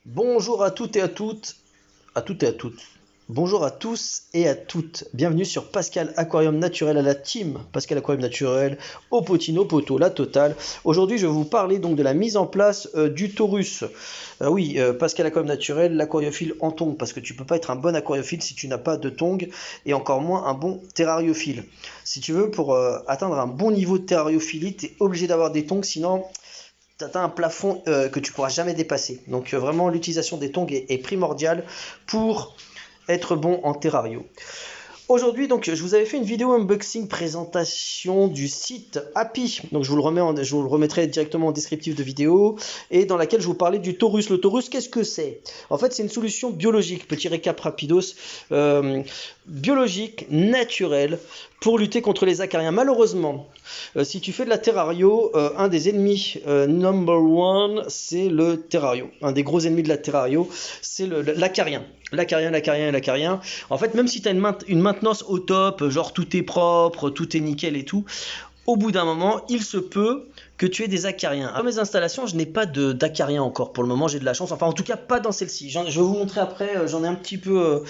Bonjour à toutes et à toutes et à toutes. Bonjour à tous et à toutes. Bienvenue sur Pascal Aquarium Naturel à la team. Pascal Aquarium Naturel, au potino, poteau, la totale. Aujourd'hui, je vais vous parler donc de la mise en place du Taurus. Pascal Aquarium Naturel, l'aquariophile en tongs, parce que tu peux pas être un bon aquariophile si tu n'as pas de tongs et encore moins un bon terrariophile. Si tu veux, pour atteindre un bon niveau de terrariophilie, tu es obligé d'avoir des tongs, sinon tu atteins un plafond que tu pourras jamais dépasser. Donc vraiment l'utilisation des tongs est primordiale pour être bon en terrario. Aujourd'hui, donc, je vous avais fait une vidéo unboxing présentation du site Happy. Donc, je vous le remettrai directement en descriptif de vidéo et dans laquelle je vous parlais du Taurus. Le Taurus, qu'est-ce que c'est? En fait, c'est une solution biologique. Petit récap rapidos. Biologique, naturelle, pour lutter contre les acariens. Malheureusement, si tu fais de la terrario, un des ennemis number one, c'est le terrario. Un des gros ennemis de la terrario, c'est l'acarien. L'acarien. En fait, même si tu as une maintenance au top, genre tout est propre, tout est nickel et tout, au bout d'un moment, il se peut que tu aies des acariens. Dans mes installations, je n'ai pas d'acariens encore. Pour le moment, j'ai de la chance. Enfin, en tout cas, pas dans celle-ci. Je vais vous montrer après. J'en ai un petit peu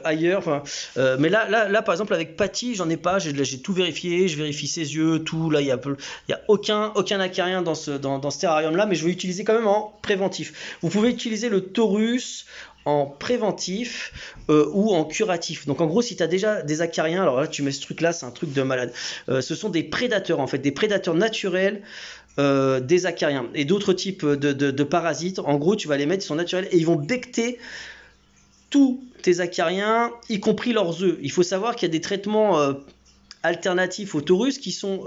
ailleurs. Mais là, par exemple, avec Patty, j'en ai pas. J'ai tout vérifié. Je vérifie ses yeux, tout. Là, il y a aucun acarien dans ce terrarium-là. Mais je vais utiliser quand même en préventif. Vous pouvez utiliser le Taurus en préventif ou en curatif. Donc en gros, si tu as déjà des acariens, alors là tu mets ce truc là, c'est un truc de malade. Ce sont des prédateurs en fait, des prédateurs naturels des acariens et d'autres types de parasites. En gros, tu vas les mettre, ils sont naturels et ils vont becter tous tes acariens, y compris leurs œufs. Il faut savoir qu'il y a des traitements alternatifs aux taurus qui sont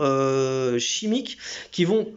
chimiques, qui vont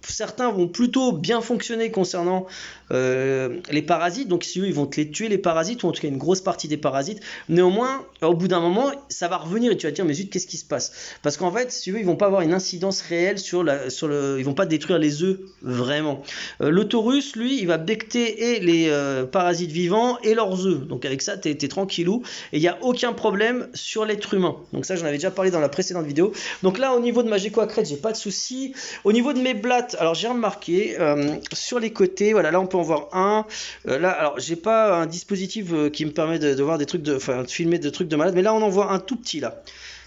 certains vont plutôt bien fonctionner concernant les parasites, donc si eux ils vont te les tuer les parasites, ou en tout cas une grosse partie des parasites. Néanmoins, au bout d'un moment, ça va revenir et tu vas te dire mais zut, qu'est-ce qui se passe? Parce qu'en fait, si eux ils vont pas avoir une incidence réelle ils vont pas détruire les œufs vraiment. Le taurus, lui, il va becter et les parasites vivants et leurs œufs. Donc avec ça, t'es tranquillou et il n'y a aucun problème sur l'être humain. Donc ça, j'en avais déjà parlé dans la précédente vidéo. Donc là, au niveau de ma Gecko à crête, j'ai pas de souci. Au niveau de mes blattes, alors j'ai remarqué sur les côtés, voilà, là on peut en voir un. Là, alors j'ai pas un dispositif qui me permet de voir des trucs de filmer des trucs de malade, mais là on en voit un tout petit là.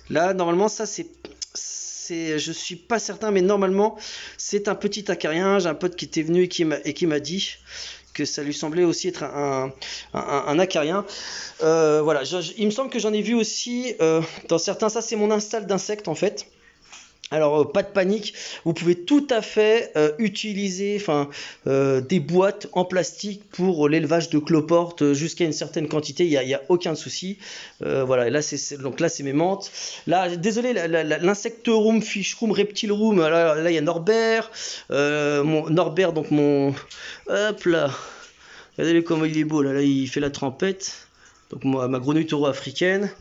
Là, normalement, ça je suis pas certain, mais normalement c'est un petit acarien. J'ai un pote qui était venu et qui m'a dit que ça lui semblait aussi être un acarien. Voilà, il me semble que j'en ai vu aussi dans certains. Ça, c'est mon install d'insectes en fait. Alors pas de panique, vous pouvez tout à fait utiliser des boîtes en plastique pour l'élevage de cloportes jusqu'à une certaine quantité, il y a aucun souci. Voilà, et là donc là c'est mes menthes. Là, désolé, l'insectorum, fishroom, reptileroom, là il y a Norbert, Norbert, donc mon, hop là, regardez comment il est beau, là il fait la trempette. Donc ma grenouille taureau africaine.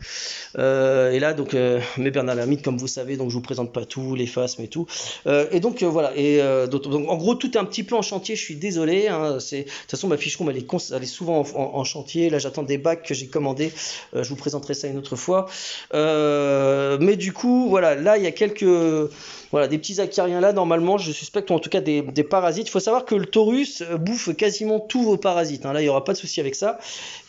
Et là donc mes Bernard Lermite, comme vous savez, donc je vous présente pas tout, les phasmes et tout. Et donc voilà. Et donc en gros tout est un petit peu en chantier. Je suis désolé. Hein, de toute façon ma fiche room elle est souvent en chantier. Là j'attends des bacs que j'ai commandés. Je vous présenterai ça une autre fois. Mais du coup voilà, là il y a des petits acariens là, normalement, je suspecte, ou en tout cas des parasites. Il faut savoir que le taurus bouffe quasiment tous vos parasites. Hein. Là, il n'y aura pas de souci avec ça.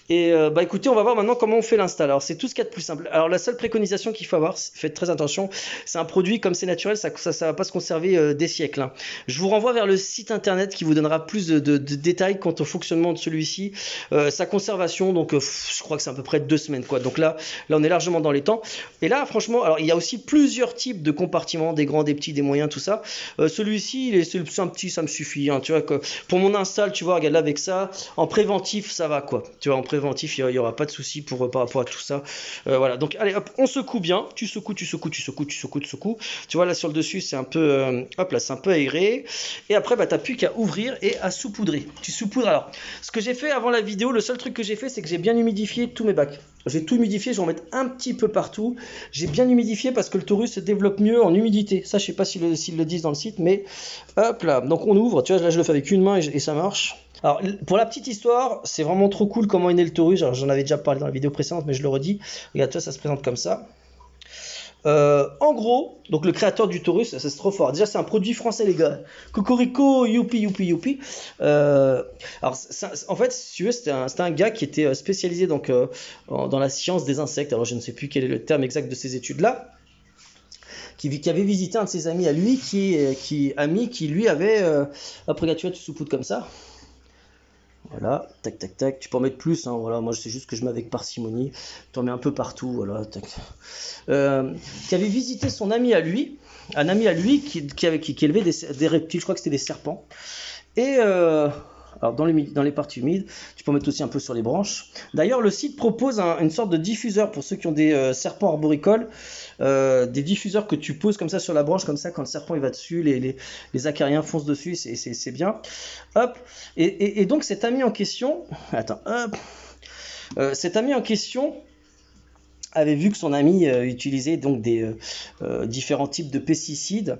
Et écoutez, on va voir maintenant comment on fait l'install. Alors c'est tout ce qu'il y a de plus simple. Alors la seule préconisation qu'il faut avoir, faites très attention, c'est un produit comme c'est naturel, ça va pas se conserver des siècles. Hein. Je vous renvoie vers le site internet qui vous donnera plus de détails quant au fonctionnement de celui-ci. Sa conservation, donc je crois que c'est à peu près 2 semaines quoi. Donc là on est largement dans les temps. Et là franchement, alors il y a aussi plusieurs types de compartiments, des grands, des petits, des moyens, tout ça. Celui-ci, c'est un petit, ça me suffit. Hein, tu vois, pour mon install, tu vois, regarde là avec ça, en préventif, ça va quoi. Tu vois, en préventif, il n'y aura pas de souci par rapport à tout ça. Voilà, donc allez, hop, on secoue bien. Tu secoues. Tu vois, là sur le dessus, c'est un peu, hop là, c'est un peu aéré. Et après, t'as plus qu'à ouvrir et à saupoudrer. Tu saupoudres. Alors, ce que j'ai fait avant la vidéo, le seul truc que j'ai fait, c'est que j'ai bien humidifié tous mes bacs. J'ai tout humidifié, je vais en mettre un petit peu partout. J'ai bien humidifié parce que le taurus se développe mieux en humidité. Ça, je sais pas s'ils le disent dans le site, mais hop là. Donc on ouvre, tu vois, là je le fais avec une main et ça marche. Alors pour la petite histoire, c'est vraiment trop cool comment est né le taurus. Alors j'en avais déjà parlé dans la vidéo précédente, mais je le redis. Regarde, toi, ça se présente comme ça. En gros, donc le créateur du Taurus, ça c'est trop fort. Déjà, c'est un produit français, les gars. Cocorico, youpi, youpi, youpi. Alors, en fait, si tu veux, c'était un gars qui était spécialisé donc, dans la science des insectes. Alors, je ne sais plus quel est le terme exact de ces études-là. Qui avait visité un de ses amis à lui, qui lui avait. Hop, regarde, tu vois, tu saupoudres comme ça. Voilà, tac, tac, tac. Tu peux en mettre plus, hein, voilà. Moi, je sais juste que je mets avec parcimonie. Tu en mets un peu partout, voilà, tac. Qui avait visité son ami à lui, un ami à lui qui élevait des reptiles, je crois que c'était des serpents. Et alors dans les parties humides, tu peux en mettre aussi un peu sur les branches. D'ailleurs, le site propose une sorte de diffuseur pour ceux qui ont des serpents arboricoles, des diffuseurs que tu poses comme ça sur la branche, comme ça quand le serpent il va dessus, les acariens foncent dessus, c'est bien. Hop. Et donc cet ami en question, attends, hop. Cet ami en question avait vu que son ami utilisait donc des différents types de pesticides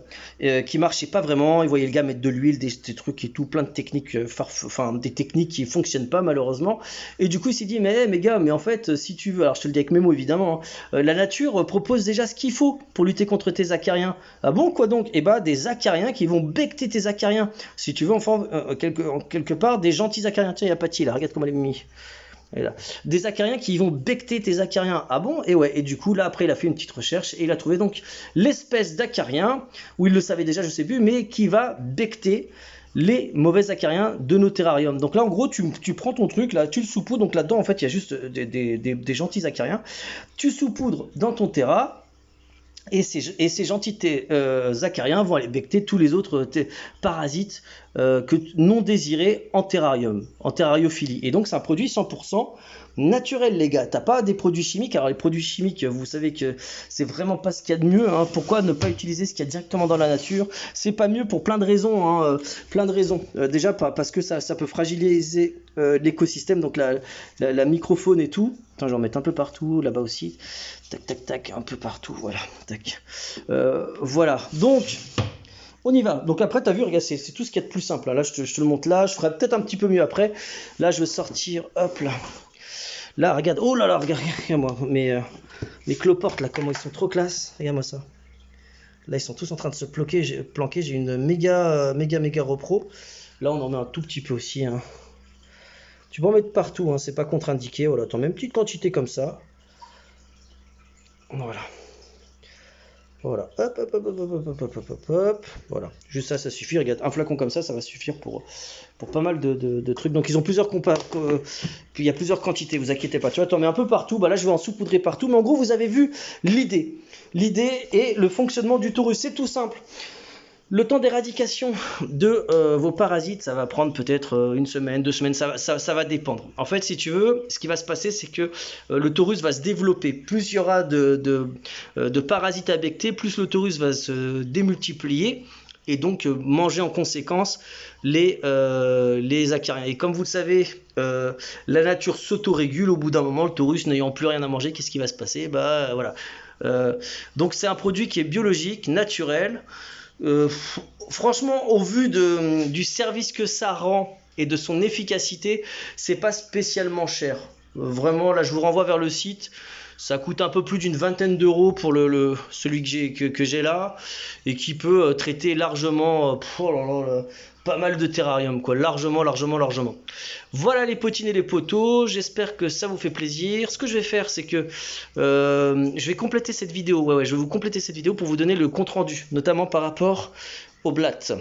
qui marchaient pas vraiment. Il voyait le gars mettre de l'huile, des trucs et tout, plein de techniques, enfin des techniques qui fonctionnent pas malheureusement. Et du coup il s'est dit mais gars, mais en fait si tu veux, alors je te le dis avec mes mots évidemment, hein, la nature propose déjà ce qu'il faut pour lutter contre tes acariens. Ah bon, quoi donc? Eh bah des acariens qui vont becter tes acariens. Si tu veux enfin quelque part des gentils acariens. Tiens, il y a Patty là, regarde comment elle est mis. Là. Des acariens qui vont becter tes acariens. Ah bon? Et ouais, et du coup là après il a fait une petite recherche et il a trouvé donc l'espèce d'acarien, où il le savait déjà je sais plus, mais qui va becter les mauvais acariens de nos terrariums. Donc là en gros tu prends ton truc là, tu le saupoudres, donc là-dedans en fait il y a juste des gentils acariens, tu saupoudres dans ton terra. Et ces gentils acariens vont aller becter tous les autres parasites non désirés en terrarium, en terrariophilie. Et donc c'est un produit 100% naturel, les gars. T'as pas des produits chimiques. Alors les produits chimiques, vous savez que c'est vraiment pas ce qu'il y a de mieux, hein. Pourquoi ne pas utiliser ce qu'il y a directement dans la nature? C'est pas mieux pour plein de raisons, hein, plein de raisons. Déjà parce que ça peut fragiliser l'écosystème, donc la microfaune et tout. Attends, je vais en mettre un peu partout, là-bas aussi. Tac, tac, tac, un peu partout, voilà. Tac. Voilà, donc on y va. Donc après, tu as vu, regarde, c'est tout ce qu'il y a de plus simple. Là, je te le montre là, je ferai peut-être un petit peu mieux après. Là, je vais sortir, hop là. Là, regarde, oh là là, regarde-moi, mes cloportes là, comment ils sont trop classe. Regarde-moi ça. Là, ils sont tous en train de se planquer. J'ai une méga repro. Là, on en met un tout petit peu aussi, hein. Tu peux en mettre partout, hein, c'est pas contre-indiqué. Voilà, t'en mets une petite quantité comme ça. Voilà. Voilà. Hop, hop, hop, hop, hop, hop, hop, hop, hop. Voilà. Juste ça, ça suffit. Regarde, un flacon comme ça va suffire pour pas mal de trucs. Donc, ils ont plusieurs puis il y a plusieurs quantités, vous inquiétez pas. Tu vois, t'en mets un peu partout. Bah là, je vais en saupoudrer partout. Mais en gros, vous avez vu l'idée. L'idée et le fonctionnement du Taurus. C'est tout simple. Le temps d'éradication de vos parasites, ça va prendre peut-être une semaine, 2 semaines, ça va dépendre. En fait, si tu veux, ce qui va se passer, c'est que le Taurus va se développer. Plus il y aura de parasites à becter, plus le Taurus va se démultiplier et donc manger en conséquence les acariens. Et comme vous le savez, la nature s'autorégule. Au bout d'un moment, le Taurus n'ayant plus rien à manger, qu'est-ce qui va se passer? Bah voilà. Donc c'est un produit qui est biologique, naturel. Franchement, au vu du service que ça rend et de son efficacité, c'est pas spécialement cher. Vraiment, là, je vous renvoie vers le site. Ça coûte un peu plus d'une vingtaine d'euros pour celui que j'ai là et qui peut traiter largement pas mal de terrarium, quoi. Largement. Voilà les potines et les poteaux. J'espère que ça vous fait plaisir. Ce que je vais faire, c'est que je vais compléter cette vidéo. Ouais, je vais vous compléter cette vidéo pour vous donner le compte rendu, notamment par rapport au blatt.